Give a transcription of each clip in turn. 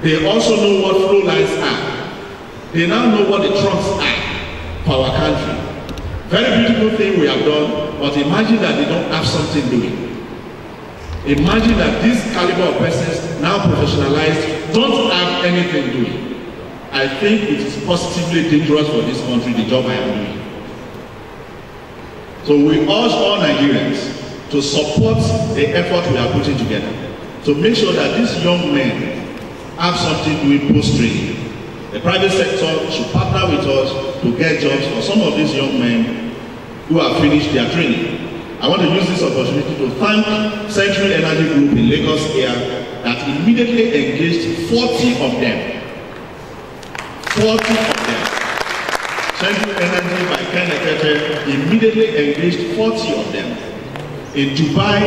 They also know what flow lines are. They now know what the trunks are for our country. Very beautiful thing we have done, but imagine that they don't have something doing. Imagine that this caliber of persons, now professionalized, don't have anything doing. I think it is positively dangerous for this country, the job I am doing. So we urge all Nigerians to support the effort we are putting together, to make sure that these young men have something doing post-training. The private sector should partner with us to get jobs for some of these young men who have finished their training. I want to use this opportunity to thank Central Energy Group in Lagos here that immediately engaged 40 of them. 40 of them. Central Energy by Ken Ekete immediately engaged 40 of them. In Dubai,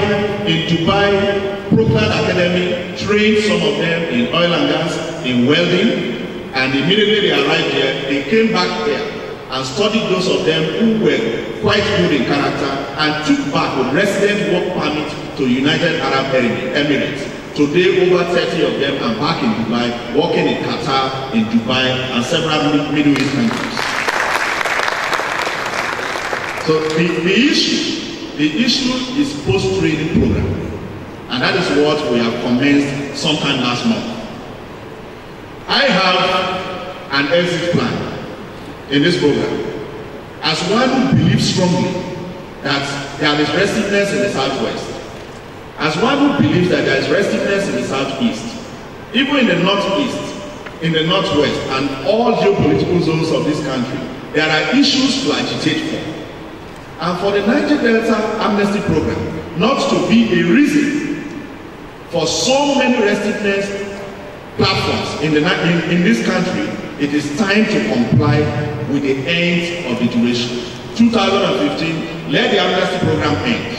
Proclan Academy trained some of them in oil and gas, in welding, and immediately they arrived here, they came back here and studied those of them who were quite good in character and took back with resident work permit to United Arab Emirates. Today, over 30 of them are back in Dubai, working in Qatar, in Dubai, and several Middle East countries. So the issue is post-training program, and that is what we have commenced sometime last month. I have an exit plan in this program as one who believes strongly that there is restiveness in the Southwest, as one who believes that there is restiveness in the Southeast, even in the Northeast, in the Northwest, and all geopolitical zones of this country. There are issues to agitate for. And for the Niger Delta Amnesty Program not to be a reason for so many restiveness platforms in this country, it is time to comply with the end of the duration. 2015, let the amnesty program end,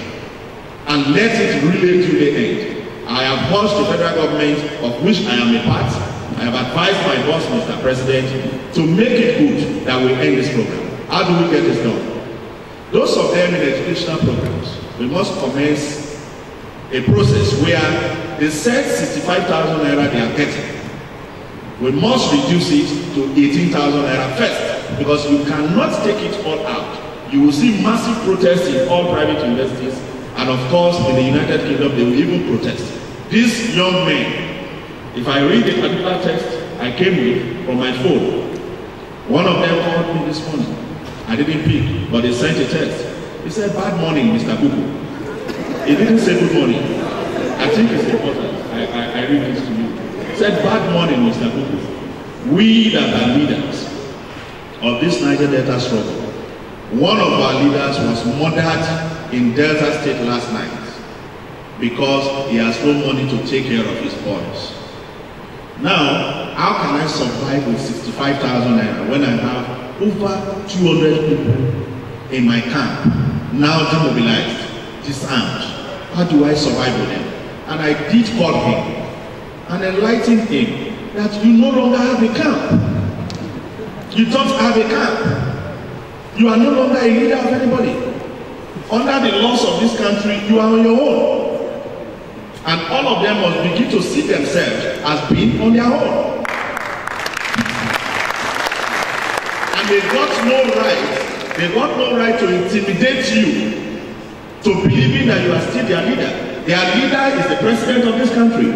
and let it really end. I have urged the federal government, of which I am a part, I have advised my boss, Mr. President, to make it good that we end this program. How do we get this done? Those of them in educational programs, we must commence a process where they set 65,000 naira they are getting. We must reduce it to 18,000 naira first, because you cannot take it all out. You will see massive protests in all private universities, and of course in the United Kingdom they will even protest. These young men, if I read the particular text I came with from my phone, one of them called me this morning. I didn't pick, but they sent a text. He said, "Bad morning, Mr. Bubu." He didn't say good morning. I think it's important. I read this to you. He said, "Bad morning, Mr. Bubu. We that are leaders of this Niger Delta struggle, one of our leaders was murdered in Delta State last night because he has no money to take care of his boys. Now, how can I survive with 65,000 naira when I have over 200 people in my camp, now demobilized, disarmed? How do I survive with them?" And I did call him and enlighten him that you no longer have a camp. You don't have a camp. You are no longer a leader of anybody. Under the laws of this country, you are on your own. And all of them must begin to see themselves as being on their own. They got no right to intimidate you to believing that you are still their leader. Their leader is the president of this country.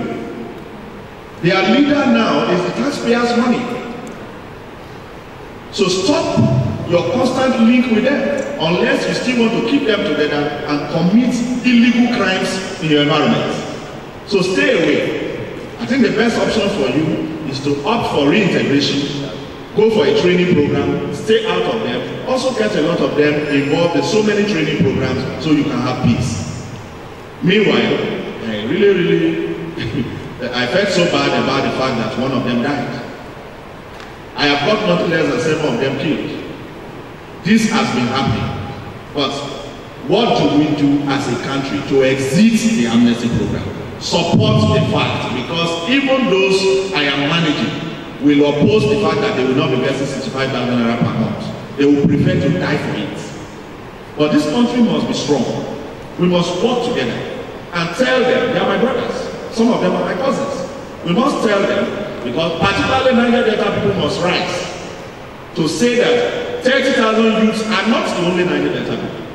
Their leader now is the taxpayers' money. So stop your constant link with them, unless you still want to keep them together and commit illegal crimes in your environment. So stay away. I think the best option for you is to opt for reintegration. Go for a training program, stay out of them. Also get a lot of them involved in so many training programs so you can have peace. Meanwhile, I felt so bad about the fact that one of them died. I have got nothing less than 7 of them killed. This has been happening. But what do we do as a country to exit the amnesty program? Support the fact, because even those I am managing will oppose the fact that they will not be getting 65,000 naira per month. They will prefer to die for it. But this country must be strong. We must work together and tell them, they are my brothers. Some of them are my cousins. We must tell them because particularly Niger Delta people must rise to say that 30,000 youths are not the only Niger Delta people.